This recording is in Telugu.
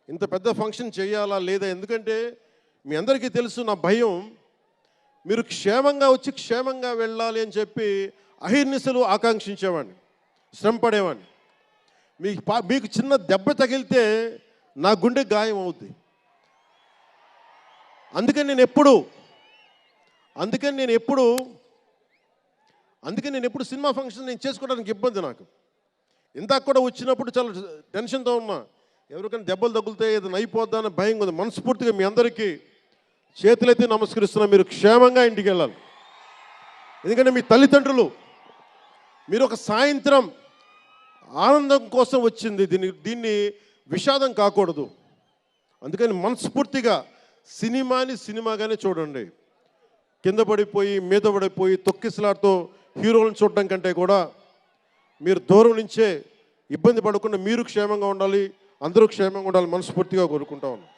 ఇంత పెద్ద ఫంక్షన్ చేయాలా లేదా, ఎందుకంటే మీ అందరికీ తెలుసు నా భయం, మీరు క్షేమంగా వచ్చి క్షేమంగా వెళ్ళాలి అని చెప్పి అహిర్నిశలు ఆకాంక్షించేవాడిని, శ్రమ పడేవాడిని. మీకు చిన్న దెబ్బ తగిలితే నా గుండె గాయం అవుద్ది. అందుకని నేను ఎప్పుడు సినిమా ఫంక్షన్ నేను చేసుకోవడానికి ఇబ్బంది నాకు. ఇందాక కూడా వచ్చినప్పుడు చాలా టెన్షన్తో ఉన్నా, ఎవరికైనా దెబ్బలు తగులుతాయి, ఏదైనా అయిపోద్దా అని భయం ఉంది. మనస్ఫూర్తిగా మీ అందరికీ చేతులైతే నమస్కరిస్తున్నా, మీరు క్షేమంగా ఇంటికి వెళ్ళాలి. ఎందుకంటే మీ తల్లిదండ్రులు, మీరు ఒక సాయంత్రం ఆనందం కోసం వచ్చింది, దీన్ని విషాదం కాకూడదు. అందుకని మనస్ఫూర్తిగా సినిమాని సినిమాగానే చూడండి. కింద పడిపోయి మీద పడిపోయి తొక్కిసలాడుతూ హీరోలను చూడడం కంటే కూడా మీరు దూరం నుంచే ఇబ్బంది పడకుండా మీరు క్షేమంగా ఉండాలి, అందరూ క్షేమంగా ఉండాలి మనస్ఫూర్తిగా కోరుకుంటా ఉన్నాను.